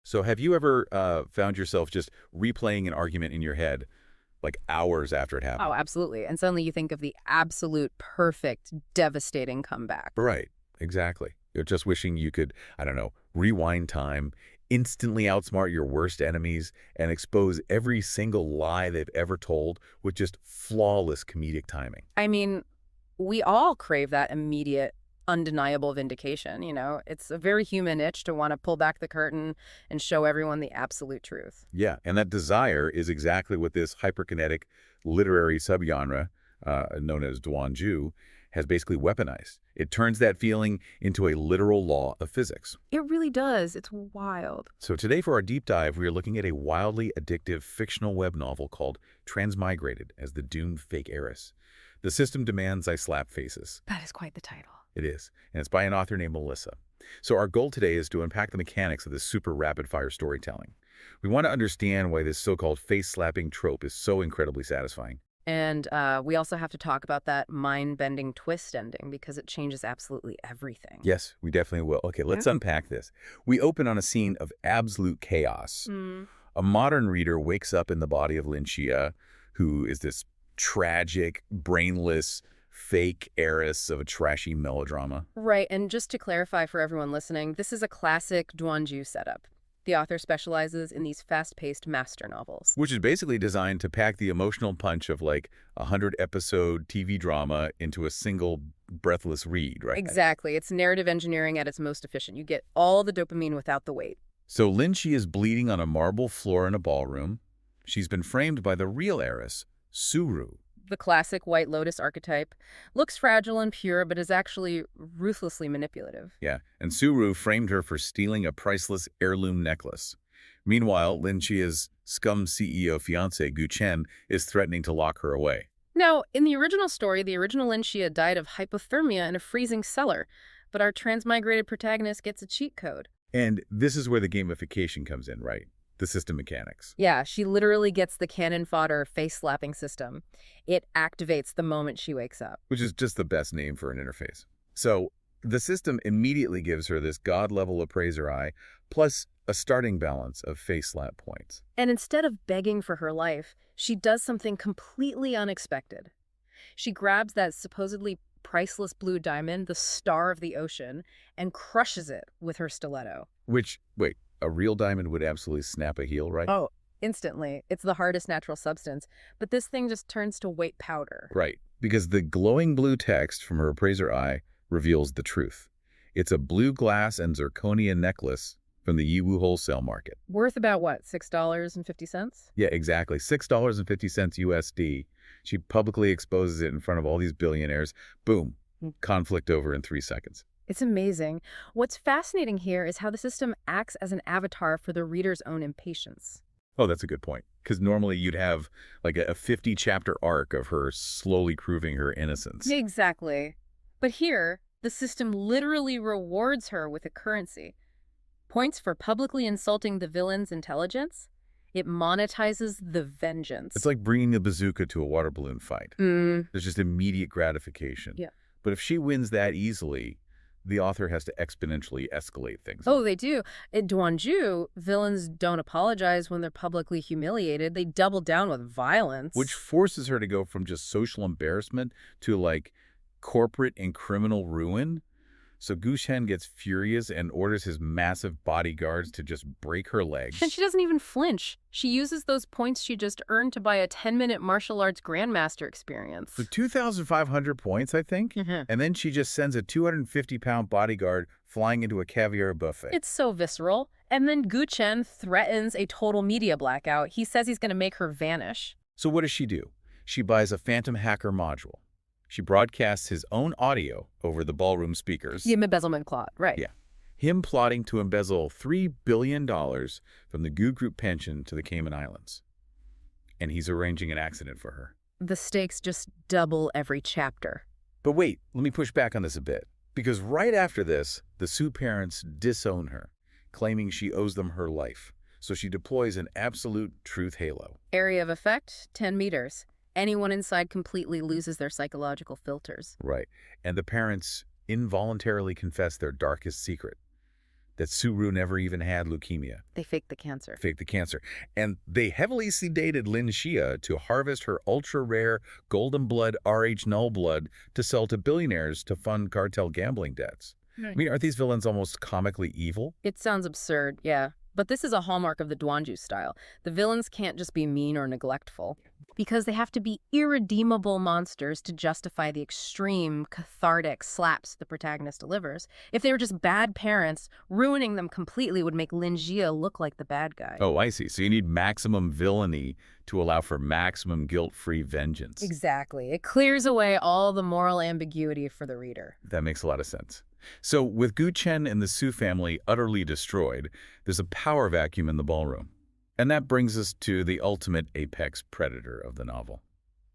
So have you ever found yourself just replaying an argument in your head, like hours after it Oh, happened? absolutely. And suddenly you think of the absolute perfect, devastating comeback. Right, exactly. You're just wishing you could, I don't know, rewind time, instantly outsmart your worst enemies, and expose every single lie they've ever told with just flawless comedic timing. I mean, we all crave that immediate, undeniable vindication, you know? It's a very human itch to want to pull back the curtain and show everyone the absolute truth. Yeah, and that desire is exactly what this hyperkinetic literary subgenre, known as Duanju, has basically weaponized. It turns that feeling into a literal law of physics. It really does. It's wild. So today for our deep dive, we are looking at a wildly addictive fictional web novel called Transmigrated as the Doomed Fake Heiress. The system demands I slap faces. That is quite the title. It is, and it's by an author named Melissa. So our goal today is to unpack the mechanics of this super rapid-fire storytelling. We want to understand why this so-called face-slapping trope is so incredibly satisfying. And we also have to talk about that mind-bending twist ending because it changes absolutely everything. Yes, we definitely will. Okay, let's unpack this. We open on a scene of absolute chaos. Mm. A modern reader wakes up in the body of Lynchia, who is this tragic, brainless, fake heiress of a trashy melodrama. Right, and just to clarify for everyone listening, this is a classic Duanju setup. The author specializes in these fast-paced master novels. Which is basically designed to pack the emotional punch of like a 100-episode TV drama into a single breathless read, right? Exactly. It's narrative engineering at its most efficient. You get all the dopamine without the weight. So Lynchie is bleeding on a marble floor in a ballroom. She's been framed by the real heiress, Suru. The classic White Lotus archetype looks fragile and pure, but is actually ruthlessly manipulative. Yeah, and Suru framed her for stealing a priceless heirloom necklace. Meanwhile, Lynchia's scum CEO fiancé, Gu Chen, is threatening to lock her away. Now, in the original story, the original Lynchia died of hypothermia in a freezing cellar, but our transmigrated protagonist gets a cheat code. And this is where the gamification comes in, right? The system mechanics. Yeah, she literally gets the cannon fodder face-slapping system. It activates the moment she wakes up. Which is just the best name for an interface. So the system immediately gives her this god-level appraiser eye, plus a starting balance of face slap points. And instead of begging for her life, she does something completely unexpected. She grabs that supposedly priceless blue diamond, the star of the ocean, and crushes it with her stiletto. Which, wait, a real diamond would absolutely snap a heel, right? Oh, instantly. It's the hardest natural substance, but this thing just turns to white powder. Right, because the glowing blue text from her appraiser eye reveals the truth. It's a blue glass and zirconia necklace from the Yiwu wholesale market. Worth about what, $6.50? Yeah, exactly. $6.50 USD. She publicly exposes it in front of all these billionaires. Boom. Conflict over in 3 seconds. It's amazing. What's fascinating here is how the system acts as an avatar for the reader's own impatience. Oh, that's a good point. Because normally you'd have like a 50-chapter arc of her slowly proving her innocence. Exactly. But here, the system literally rewards her with a currency. Points for publicly insulting the villain's intelligence. It monetizes the vengeance. It's like bringing a bazooka to a water balloon fight. There's just immediate gratification. Yeah. But if she wins that easily, the author has to exponentially escalate things. Oh, they do. In Duanju, villains don't apologize when they're publicly humiliated. They double down with violence. Which forces her to go from just social embarrassment to like corporate and criminal ruin. So Gu Shen gets furious and orders his massive bodyguards to just break her legs. And she doesn't even flinch. She uses those points she just earned to buy a 10-minute martial arts grandmaster experience. For 2,500 points, I think. And then she just sends a 250-pound bodyguard flying into a caviar buffet. It's so visceral. And then Gu Chen threatens a total media blackout. He says he's going to make her vanish. So what does she do? She buys a phantom hacker module. She broadcasts his own audio over the ballroom speakers. The embezzlement plot, right. Yeah. Him plotting to embezzle $3 billion from the Gu Group pension to the Cayman Islands. And he's arranging an accident for her. The stakes just double every chapter. But wait, let me push back on this a bit. Because right after this, the Sue parents disown her, claiming she owes them her life. So she deploys an absolute truth halo. Area of effect, 10 meters. Anyone inside completely loses their psychological filters. Right. And the parents involuntarily confess their darkest secret. that Suru never even had leukemia. They faked the cancer. Faked the cancer. And they heavily sedated Lin Xia to harvest her ultra-rare golden blood RH null blood to sell to billionaires to fund cartel gambling debts. I mean, aren't these villains almost comically evil? It sounds absurd, yeah. But this is a hallmark of the Duanju style. The villains can't just be mean or neglectful, because they have to be irredeemable monsters to justify the extreme, cathartic slaps the protagonist delivers. If they were just bad parents, ruining them completely would make Lin Jia look like the bad guy. Oh, I see. So you need maximum villainy to allow for maximum guilt-free vengeance. Exactly. It clears away all the moral ambiguity for the reader. That makes a lot of sense. So with Gu Chen and the Su family utterly destroyed, there's a power vacuum in the ballroom. And that brings us to the ultimate apex predator of the novel.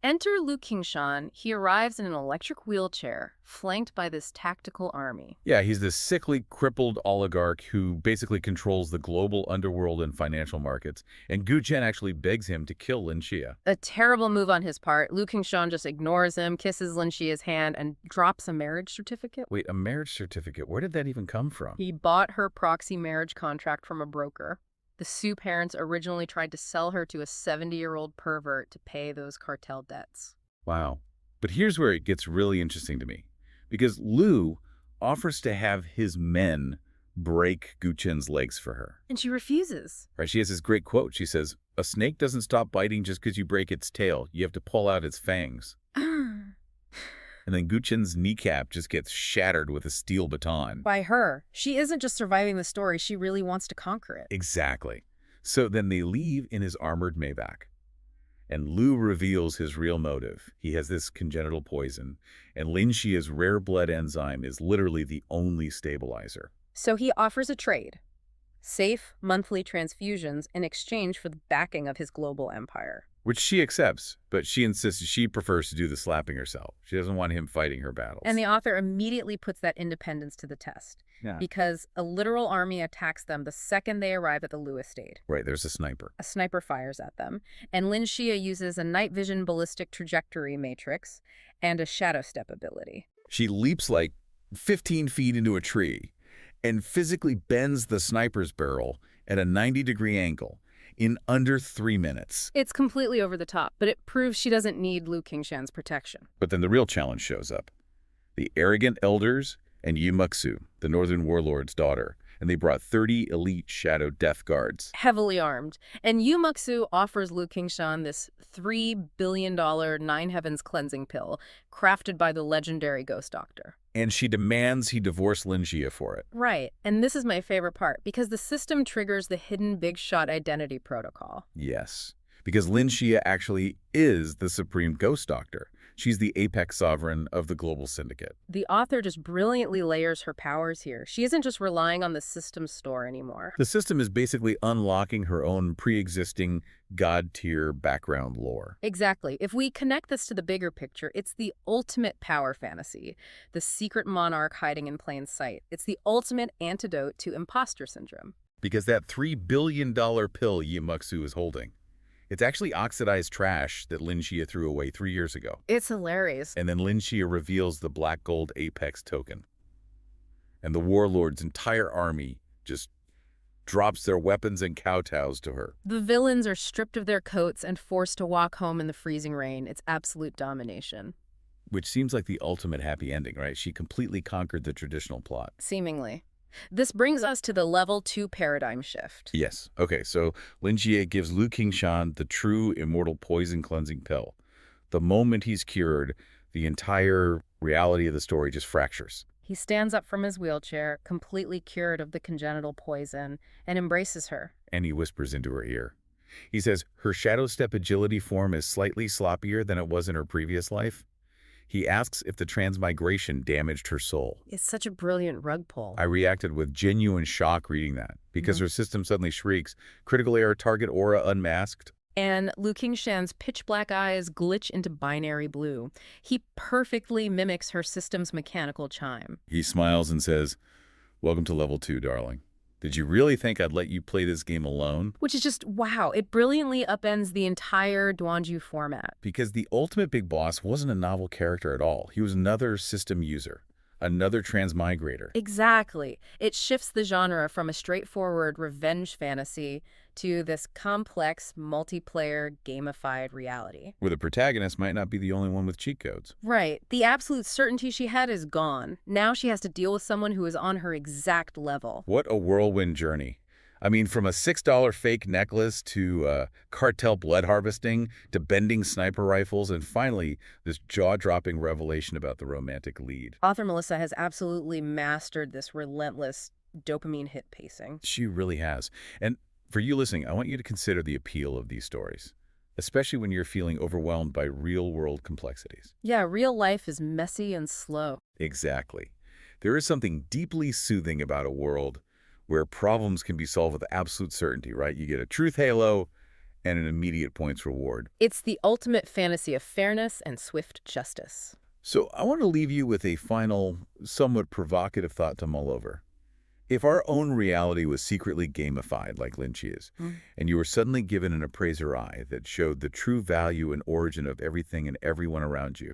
Enter Lu Qingshan. He arrives in an electric wheelchair, flanked by this tactical army. Yeah, he's this sickly, crippled oligarch who basically controls the global underworld and financial markets, and Gu Chen actually begs him to kill Lin Xia. A terrible move on his part. Lu Qingshan just ignores him, kisses Lin Xia's hand, and drops a marriage certificate. Wait, a marriage certificate? Where did that even come from? He bought her proxy marriage contract from a broker. The Su parents originally tried to sell her to a 70-year-old pervert to pay those cartel debts. Wow. But here's where it gets really interesting to me. Because Lu offers to have his men break Gu Chen's legs for her. And she refuses. Right? She has this great quote. She says, "A snake doesn't stop biting just because you break its tail. You have to pull out its fangs." And then Gu Chen's kneecap just gets shattered with a steel baton. By her. She isn't just surviving the story, she really wants to conquer it. Exactly. So then they leave in his armored Maybach. And Lu reveals his real motive. He has this congenital poison, and Lin Xia's rare blood enzyme is literally the only stabilizer. So he offers a trade. Safe monthly transfusions in exchange for the backing of his global empire. Which she accepts, but she insists she prefers to do the slapping herself. She doesn't want him fighting her battles. And the author immediately puts that independence to the test. Yeah. Because a literal army attacks them the second they arrive at the Lu estate. Right, there's a sniper. A sniper fires at them, and Lin Xia uses a night vision ballistic trajectory matrix and a shadow step ability. She leaps like 15 feet into a tree and physically bends the sniper's barrel at a 90-degree angle in under 3 minutes. It's completely over the top, but it proves she doesn't need Lu Qingshan's protection. But then the real challenge shows up. The arrogant elders and Yu Muxu, the northern warlord's daughter, and they brought 30 elite shadow death guards. Heavily armed. And Yu Muxu offers Lu Qingshan this $3 billion Nine Heavens cleansing pill, crafted by the legendary ghost doctor. And she demands he divorce Lin Xia for it. Right. And this is my favorite part, because the system triggers the hidden big shot identity protocol. Yes, because Lin Xia actually is the supreme ghost doctor. She's the apex sovereign of the global syndicate. The author just brilliantly layers her powers here. She isn't just relying on the system's store anymore. The system is basically unlocking her own pre-existing god-tier background lore. Exactly. If we connect this to the bigger picture, it's the ultimate power fantasy, the secret monarch hiding in plain sight. It's the ultimate antidote to imposter syndrome. Because that $3 billion pill Yu Muxu is holding, it's actually oxidized trash that Lin Xia threw away 3 years ago. It's hilarious. And then Lin Xia reveals the black gold apex token. And the warlord's entire army just drops their weapons and kowtows to her. The villains are stripped of their coats and forced to walk home in the freezing rain. It's absolute domination. Which seems like the ultimate happy ending, right? She completely conquered the traditional plot. Seemingly. This brings us to the level 2 paradigm shift. Yes. Okay, so Lin Jie gives Lu Qingshan the true immortal poison cleansing pill. The moment he's cured, the entire reality of the story just fractures. He stands up from his wheelchair, completely cured of the congenital poison, and embraces her. And he whispers into her ear. He says her shadow step agility form is slightly sloppier than it was in her previous life. He asks if the transmigration damaged her soul. It's such a brilliant rug pull. I reacted with genuine shock reading that, because her system suddenly shrieks, critical error, target aura unmasked. And Lu Qingshan's pitch-black eyes glitch into binary blue. He perfectly mimics her system's mechanical chime. He smiles and says, "Welcome to level 2, darling. Did you really think I'd let you play this game alone?" Which is just, wow, it brilliantly upends the entire Duanju format. Because the ultimate big boss wasn't a novel character at all. He was another system user. Another transmigrator. Exactly. It shifts the genre from a straightforward revenge fantasy to this complex, multiplayer, gamified reality. Where the protagonist might not be the only one with cheat codes. Right. The absolute certainty she had is gone. Now she has to deal with someone who is on her exact level. What a whirlwind journey. I mean, from a $6 fake necklace to cartel blood harvesting to bending sniper rifles and finally this jaw-dropping revelation about the romantic lead. Author Melissa has absolutely mastered this relentless dopamine hit pacing. She really has. And for you listening, I want you to consider the appeal of these stories, especially when you're feeling overwhelmed by real-world complexities. Yeah, real life is messy and slow. Exactly. There is something deeply soothing about a world where problems can be solved with absolute certainty, right? You get a truth halo and an immediate points reward. It's the ultimate fantasy of fairness and swift justice. So I want to leave you with a final, somewhat provocative thought to mull over. If our own reality was secretly gamified like Lynch is, and you were suddenly given an appraiser eye that showed the true value and origin of everything and everyone around you,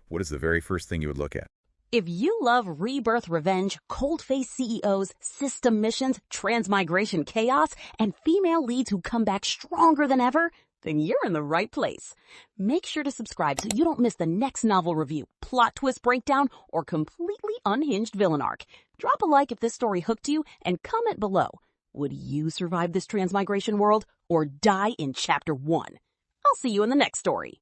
what is the very first thing you would look at? If you love rebirth revenge, cold-faced CEOs, system missions, transmigration chaos, and female leads who come back stronger than ever, then you're in the right place. Make sure to subscribe so you don't miss the next novel review, plot twist breakdown, or completely unhinged villain arc. Drop a like if this story hooked you, and comment below. Would you survive this transmigration world or die in Chapter 1? I'll see you in the next story.